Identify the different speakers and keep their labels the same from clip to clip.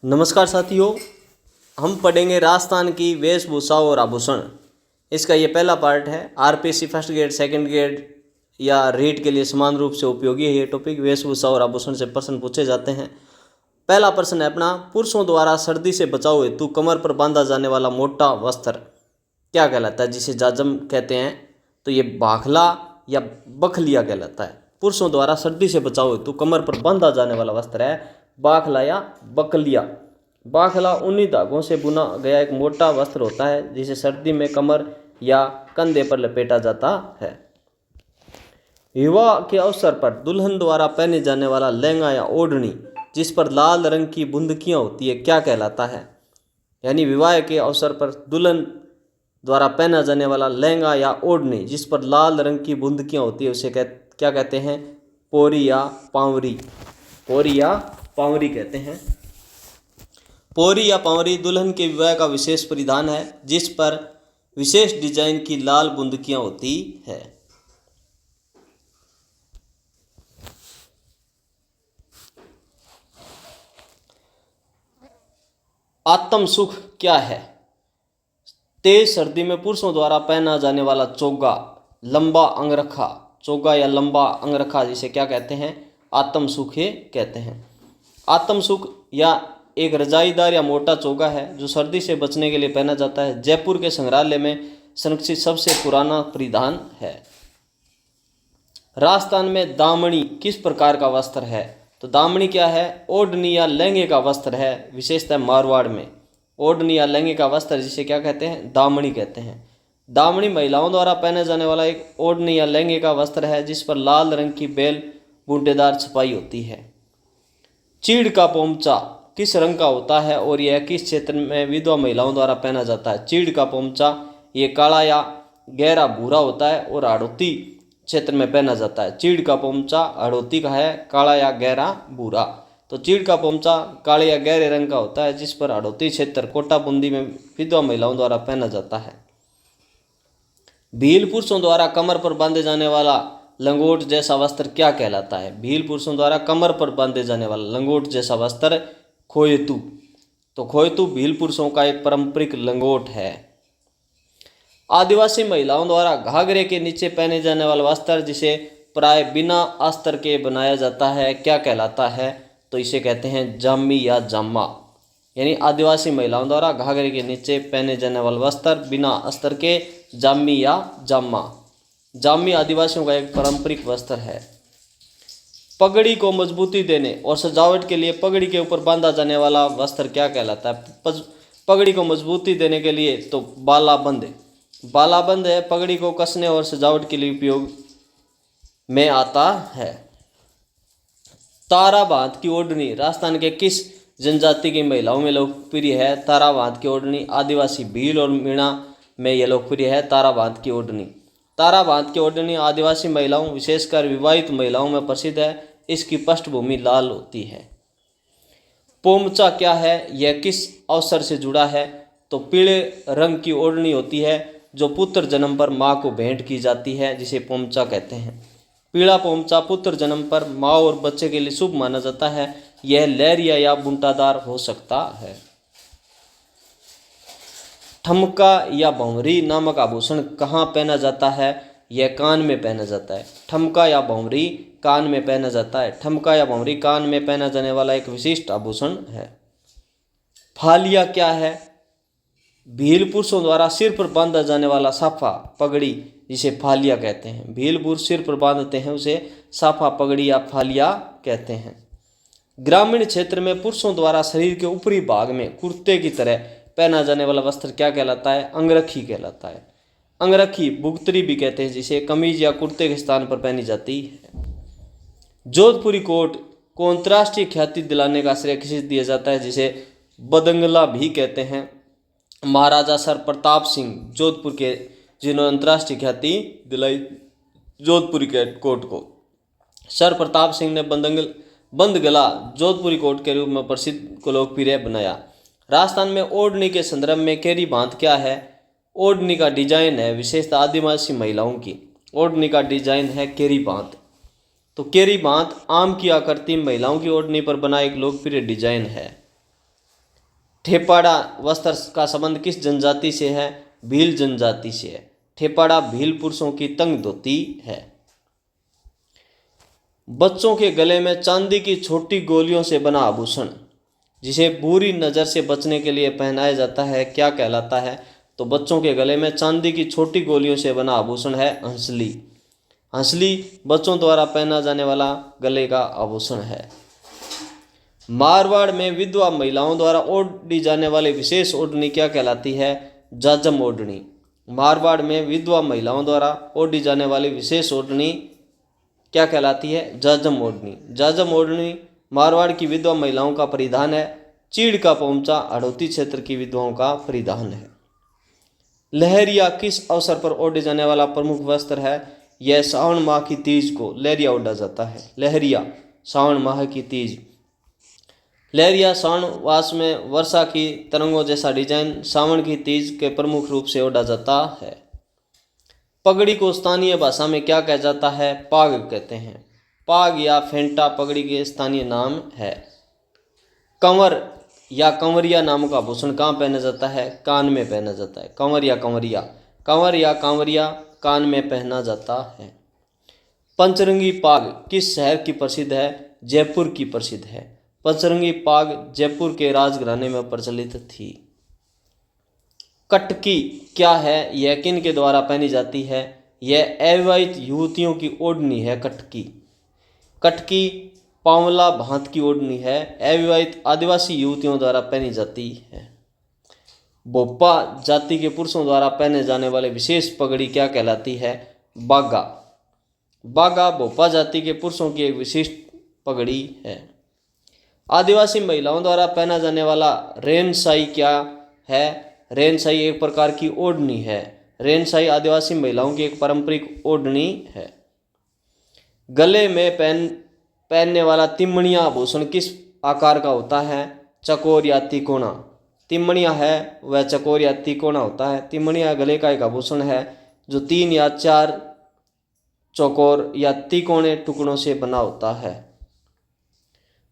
Speaker 1: नमस्कार साथियों, हम पढ़ेंगे राजस्थान की वेशभूषा और आभूषण। इसका ये पहला पार्ट है। RPSC first grade, second grade या रीट के लिए समान रूप से उपयोगी है ये टॉपिक। वेशभूषा और आभूषण से प्रश्न पूछे जाते हैं। पहला प्रश्न है अपना, पुरुषों द्वारा सर्दी से बचाव हेतु कमर पर बांधा जाने वाला मोटा वस्त्र क्या कहलाता है, जिसे जाजम कहते हैं। तो ये बाखला या बखलिया कहलाता है। पुरुषों द्वारा सर्दी से बचाव हेतु कमर पर बांधा जाने वाला वस्त्र है बाखला या बकलिया। बाखला ऊनी धागों से बुना गया एक मोटा वस्त्र होता है जिसे सर्दी में कमर या कंधे पर लपेटा जाता है। विवाह के अवसर पर दुल्हन द्वारा पहने जाने वाला लहंगा या ओढ़नी जिस पर लाल रंग की बुंदकियां होती है क्या कहलाता है। यानी विवाह के अवसर पर दुल्हन द्वारा पहना जाने वाला लहंगा या ओढ़नी जिस पर लाल रंग की बुंदकियां होती है उसे क्या कहते हैं, पोरी या पावरी। पोरी या पावरी कहते हैं। पोरी या पावरी दुल्हन के विवाह का विशेष परिधान है जिस पर विशेष डिजाइन की लाल बुंदकियां होती है। आत्म सुख क्या है। तेज सर्दी में पुरुषों द्वारा पहना जाने वाला चोगा, लंबा अंगरखा, चोगा या लंबा अंगरखा जिसे क्या कहते हैं, आत्म सुख कहते हैं। आत्म सुख या एक रजाईदार या मोटा चोगा है जो सर्दी से बचने के लिए पहना जाता है। जयपुर के संग्रहालय में संरक्षित सबसे पुराना परिधान है। राजस्थान में दामनी किस प्रकार का वस्त्र है। तो दामनी क्या है, ओढ़नी या लहंगे का वस्त्र है। विशेषतः मारवाड़ में ओढ़नी या लहंगे का वस्त्र जिसे क्या कहते हैं, दामनी कहते हैं। दामनी महिलाओं द्वारा पहने जाने वाला एक ओढ़नी या लहंगे का वस्त्र है जिस पर लाल रंग की बेल बूटेदार छपाई होती है। चीड़ का पोमचा किस रंग का होता है और यह किस क्षेत्र में विधवा महिलाओं द्वारा पहना जाता है। चीड़ का पोमचा ये काला या गहरा भूरा होता है और हाड़ौती क्षेत्र में पहना जाता है। चीड़ का पोमचा हाड़ौती का है, काला या गहरा भूरा। तो चीड़ का पोमचा काले या गहरे रंग का होता है जिस पर हाड़ौती क्षेत्र कोटा बूंदी में विधवा महिलाओं द्वारा पहना जाता है। भील पुरुषों द्वारा कमर पर बांधे जाने वाला लंगोट जैसा वस्त्र क्या कहलाता है। भील पुरुषों द्वारा कमर पर बांधे जाने वाला लंगोट जैसा वस्त्र खोयतू। तो खोयतू भील पुरुषों का एक पारंपरिक लंगोट है। आदिवासी महिलाओं द्वारा घाघरे के नीचे पहने जाने वाला वस्त्र जिसे प्राय बिना अस्तर के बनाया जाता है क्या कहलाता है। तो इसे कहते हैं जामी या जामा। यानी आदिवासी महिलाओं द्वारा घाघरे के नीचे पहने जाने वाला वस्त्र बिना अस्तर के जामी या जामा। जामी आदिवासियों का एक पारंपरिक वस्त्र है। पगड़ी को मजबूती देने और सजावट के लिए पगड़ी के ऊपर बांधा जाने वाला वस्त्र क्या कहलाता है। पगड़ी को मजबूती देने के लिए तो बालाबंद। बालाबंद है पगड़ी को कसने और सजावट के लिए उपयोग में आता है। तारा बांध की ओढ़नी राजस्थान के किस जनजाति की महिलाओं में लोकप्रिय है। तारा बांध की ओढ़नी आदिवासी भील और मीणा में यह लोकप्रिय है। तारा बांध की ओढ़नी, तारा बांध की ओढ़नी आदिवासी महिलाओं विशेषकर विवाहित महिलाओं में प्रसिद्ध है। इसकी पृष्ठभूमि लाल होती है। पोमचा क्या है, यह किस अवसर से जुड़ा है। तो पीले रंग की ओढ़नी होती है जो पुत्र जन्म पर माँ को भेंट की जाती है जिसे पोमचा कहते हैं। पीला पोमचा पुत्र जन्म पर माँ और बच्चे के लिए शुभ माना जाता है। यह लहरिया या बूंटादार हो सकता है। ठमका या भंवरी नामक आभूषण कहाँ पहना जाता है। यह कान में पहना जाता है। ठमका या भंवरी कान में पहना जाता है। ठमका या भंवरी कान में पहना जाने वाला एक विशिष्ट आभूषण है। फालिया क्या है, भील पुरुषों द्वारा सिर पर बांधा जाने वाला साफा पगड़ी जिसे फालिया कहते हैं। भील पुरुष सिर पर बांधते हैं उसे साफा पगड़ी या फालिया कहते हैं। ग्रामीण क्षेत्र में पुरुषों द्वारा शरीर के ऊपरी भाग में कुर्ते की तरह पहना जाने वाला वस्त्र क्या कहलाता है, अंगरखी कहलाता है। अंगरखी बुगतरी भी कहते हैं जिसे कमीज या कुर्ते के स्थान पर पहनी जाती है। जोधपुरी कोट को अंतर्राष्ट्रीय ख्याति दिलाने का श्रेय किसे दिया जाता है, जिसे बदंगला भी कहते हैं। महाराजा सर प्रताप सिंह जोधपुर के, जिन्होंने अंतर्राष्ट्रीय ख्याति दिलाई जोधपुरी कोट को। सर प्रताप सिंह ने बंदगला जोधपुरी कोट के रूप में प्रसिद्ध को लोकप्रिय बनाया। राजस्थान में ओढ़नी के संदर्भ में केरी बांध क्या है। ओढ़नी का डिजाइन है विशेषतः आदिवासी महिलाओं की। ओढ़नी का डिजाइन है केरी बांध। तो केरी बांध आम की आकृति महिलाओं की ओढ़नी पर बना एक लोकप्रिय डिजाइन है। ठेपाड़ा वस्त्र का संबंध किस जनजाति से है? भील जनजाति से है। ठेपाड़ा भील पुरुषों की तंग धोती है। बच्चों के गले में चांदी की छोटी गोलियों से बना आभूषण जिसे बुरी नज़र से बचने के लिए पहनाया जाता है क्या कहलाता है? तो बच्चों के गले में चांदी की छोटी गोलियों से बना आभूषण है हंसली। हंसली बच्चों द्वारा पहना जाने वाला गले का आभूषण है। मारवाड़ में विधवा महिलाओं द्वारा ओढ़ी जाने वाली विशेष ओढ़नी क्या कहलाती है? जाजम ओढ़नी। मारवाड़ में विधवा महिलाओं द्वारा ओढ़ी जाने वाली विशेष ओढ़नी क्या कहलाती है? जाजम ओढ़नी। जाजम ओढ़नी मारवाड़ की विधवा महिलाओं का परिधान है। चीड़ का पोंचा हड़ौती क्षेत्र की विधवाओं का परिधान है। लहरिया किस अवसर पर ओढ़े जाने वाला प्रमुख वस्त्र है? यह सावन माह की तीज को लहरिया ओढ़ा जाता है। लहरिया सावन माह की तीज। लहरिया सावन मास में वर्षा की तरंगों जैसा डिजाइन सावन की तीज के प्रमुख रूप से ओढ़ा जाता है। पगड़ी को स्थानीय भाषा में क्या कहा जाता है? पाग कहते हैं। पाग या फेंटा पगड़ी के स्थानीय नाम है। कंवर या कंवरिया नाम का आभूषण कहाँ पहना जाता है? कान में पहना जाता है। कंवर या कंवरिया। कंवर या कंवरिया कान में पहना जाता है। पंचरंगी पाग किस शहर की प्रसिद्ध है? जयपुर की प्रसिद्ध है। पंचरंगी पाग जयपुर के राजघराने में प्रचलित थी। कटकी क्या है? यह किन के द्वारा पहनी जाती है? यह अविवाहित युवतियों की ओढ़नी है। कटकी कटकी पांवला भांत की ओढ़नी है। अविवाहित आदिवासी युवतियों द्वारा पहनी जाती है। भोपा जाति के पुरुषों द्वारा पहने जाने वाले विशेष पगड़ी क्या कहलाती है? बागा। बागा भोपा जाति के पुरुषों की एक विशिष्ट पगड़ी है। आदिवासी महिलाओं द्वारा पहना जाने वाला रेनसाई क्या है? रेनसाई एक प्रकार की ओढ़नी है। रेनसाई आदिवासी महिलाओं की एक पारंपरिक ओढ़नी है। गले में पहनने वाला तिमणिया आभूषण किस आकार का होता है? चकोर या तिकोना। तिमणिया है वह चकोर या तिकोना होता है। तिमणिया गले का एक आभूषण है जो 3 या 4 चौकोर या तिकोने टुकड़ों से बना होता है।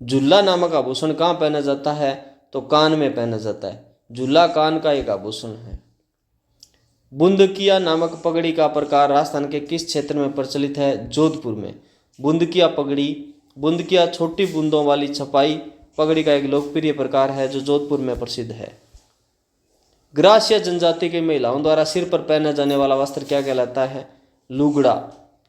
Speaker 1: झुल्ला नामक आभूषण कहाँ पहना जाता है? तो कान में पहना जाता है। झुल्ला कान का एक आभूषण है। बुंदकिया नामक पगड़ी का प्रकार राजस्थान के किस क्षेत्र में प्रचलित है? जोधपुर में। बुंदकिया पगड़ी। बुंदकिया छोटी बूंदों वाली छपाई पगड़ी का एक लोकप्रिय प्रकार है जो जोधपुर में प्रसिद्ध है। ग्रासिया जनजाति की महिलाओं द्वारा सिर पर पहना जाने वाला वस्त्र क्या कहलाता है? लुगड़ा।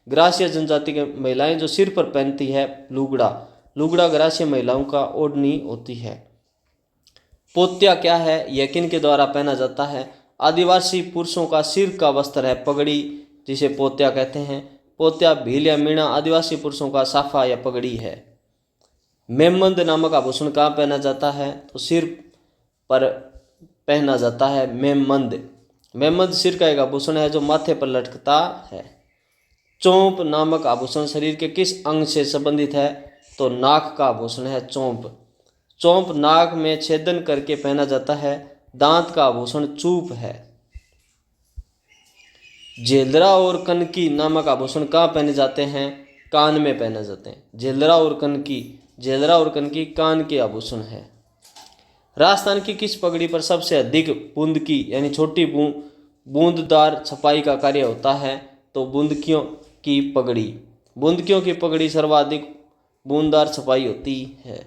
Speaker 1: ग्रासिया जनजाति की महिलाएं जो सिर पर पहनती है लुगड़ा। लुगड़ा ग्रासिया महिलाओं का ओढ़नी होती है। पोत्या क्या है? यह किन के द्वारा पहना जाता है? आदिवासी पुरुषों का सिर का वस्त्र है पगड़ी जिसे पोत्या कहते हैं। पोत्या भील या मीणा आदिवासी पुरुषों का साफा या पगड़ी है। मेमंद नामक आभूषण कहाँ पहना जाता है? तो सिर पर पहना जाता है मेमंद। मेमंद सिर का एक आभूषण है जो माथे पर लटकता है। चौंप नामक आभूषण शरीर के किस अंग से संबंधित है? तो नाक का आभूषण है चौंप। चौंप नाक में छेदन करके पहना जाता है। दांत का आभूषण चूप है। झेलरा और कनकी नामक आभूषण कहाँ पहने जाते हैं? कान में पहने जाते हैं। झेलरा और कनकी। झेलरा और कनकी कान के आभूषण है। राजस्थान की किस पगड़ी पर सबसे अधिक बूंदकी यानी छोटी बूंददार छपाई का कार्य होता है? तो बूंदकियों की पगड़ी। बूंदकियों की पगड़ी सर्वाधिक बूंददार छपाई होती है।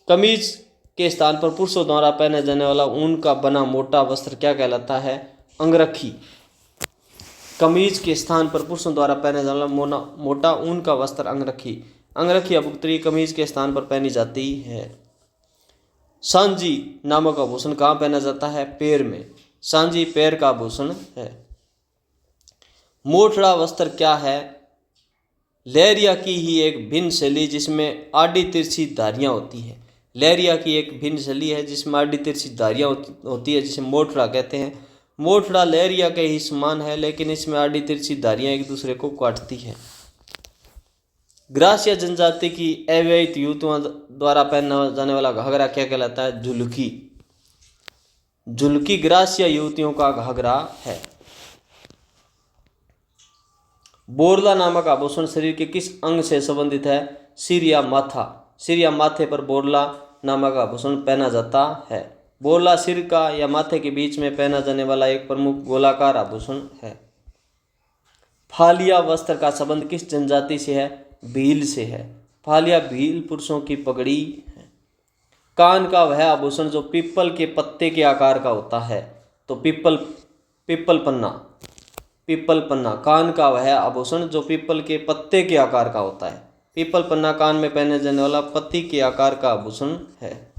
Speaker 1: कमीज के स्थान पर पुरुषों द्वारा पहने जाने वाला ऊन का बना मोटा वस्त्र क्या कहलाता है? अंगरखी। कमीज के स्थान पर पुरुषों द्वारा पहने जाने वाला मोटा ऊन का वस्त्र अंगरखी। अंगरखी अपुत्री कमीज के स्थान पर पहनी जाती है। सांजी नामक आभूषण कहाँ पहना जाता है? पैर में। सांजी पैर का आभूषण है। मोटड़ा वस्त्र क्या है? लहरिया की ही एक भिन्न शैली जिसमें आड़ी तिरछी धारियाँ होती है। लहरिया की एक भिन्न शैली है जिसमें आड़ी तिरछी धारियाँ होती है जिसे मोटड़ा कहते हैं। मोटड़ा लहरिया के ही समान है लेकिन इसमें आड़ी तिरछी धारियाँ एक दूसरे को काटती है। ग्रासिया जनजाति की अविवाहित युवतियों द्वारा पहना जाने वाला घाघरा क्या कहलाता है? झुलकी। झुलकी ग्रासिया युवतियों का घाघरा है। बोरला नामक आभूषण शरीर के किस अंग से संबंधित है? सिर या माथा। सिर या माथे पर बोरला नामक आभूषण पहना जाता है। बोला सिर का या माथे के बीच में पहना जाने वाला एक प्रमुख गोलाकार आभूषण है। फालिया वस्त्र का संबंध किस जनजाति से है? भील से है। फालिया भील पुरुषों की पगड़ी है। कान का वह आभूषण जो पीपल के पत्ते के आकार का होता है, तो पीपल पन्ना कान का वह आभूषण जो पीपल के पत्ते के आकार का होता है। पीपल पन्ना कान में पहने जाने वाला पत्ती के आकार का आभूषण है।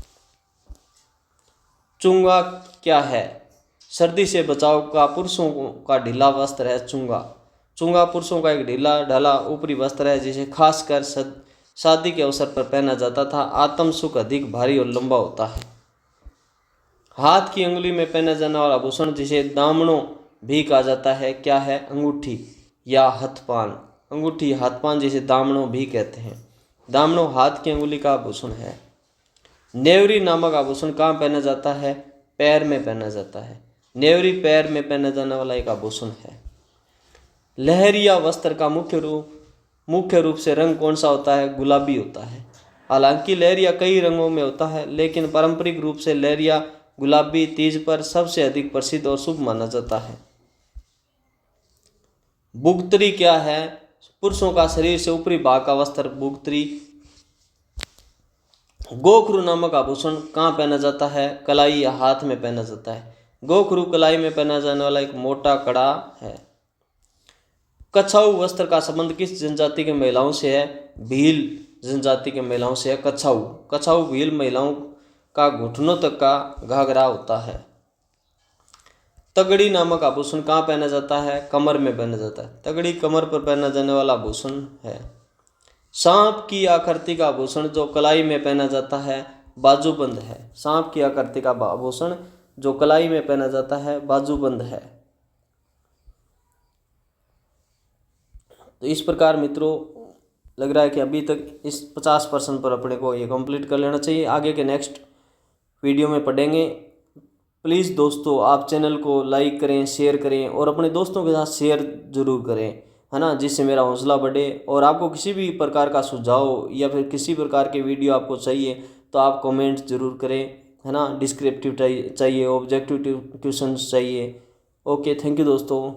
Speaker 1: चुंगा क्या है? सर्दी से बचाव का पुरुषों का ढीला वस्त्र है चुंगा। चुंगा पुरुषों का एक ढीला ढाला ऊपरी वस्त्र है जिसे खासकर शादी के अवसर पर पहना जाता था। आत्म सुख अधिक भारी और लंबा होता है। हाथ की अंगुली में पहना जाने वाला आभूषण जिसे दामनों भी कहा जाता है क्या है? अंगूठी या हथपान। अंगूठी हाथपान जिसे दामनों भी कहते हैं। दामनों हाथ की अंगुली का आभूषण है। नेवरी नामक आभूषण कहाँ पहना जाता है? पैर में पहना जाता है। नेवरी पैर में पहना जाने वाला एक आभूषण है। लहरिया वस्त्र का मुख्य रूप से रंग कौन सा होता है? गुलाबी होता है। हालांकि लहरिया कई रंगों में होता है, लेकिन पारंपरिक रूप से लहरिया गुलाबी तीज पर सबसे अधिक प्रसिद्ध और शुभ माना जाता है। बुगतरी क्या है? पुरुषों का शरीर से ऊपरी भाग का वस्त्र बुगतरी। गोखरू नामक आभूषण कहाँ पहना जाता है? कलाई या हाथ में पहना जाता है। गोखरू कलाई में पहना जाने वाला एक मोटा कड़ा है। कछाऊ वस्त्र का संबंध किस जनजाति की महिलाओं से है? भील जनजाति की महिलाओं से है। कछाऊ भील महिलाओं का घुटनों तक का घाघरा होता है। तगड़ी नामक आभूषण कहाँ पहना जाता है? कमर में पहना जाता है। तगड़ी कमर पर पहना जाने वाला आभूषण है। सांप की आकृति का आभूषण जो कलाई में पहना जाता है बाजूबंद है। सांप की आकृति का आभूषण जो कलाई में पहना जाता है बाजूबंद है। तो इस प्रकार मित्रों लग रहा है कि अभी तक इस 50% पर अपने को ये कंप्लीट कर लेना चाहिए। आगे के नेक्स्ट वीडियो में पढ़ेंगे। प्लीज़ दोस्तों आप चैनल को लाइक करें, शेयर करें और अपने दोस्तों के साथ शेयर ज़रूर करें, है ना, जिससे मेरा हौसला बढ़े। और आपको किसी भी प्रकार का सुझाव या फिर किसी प्रकार के वीडियो आपको चाहिए तो आप कमेंट ज़रूर करें, है ना। डिस्क्रिप्टिव चाहिए, ऑब्जेक्टिव क्वेश्चन चाहिए। ओके, थैंक यू दोस्तों।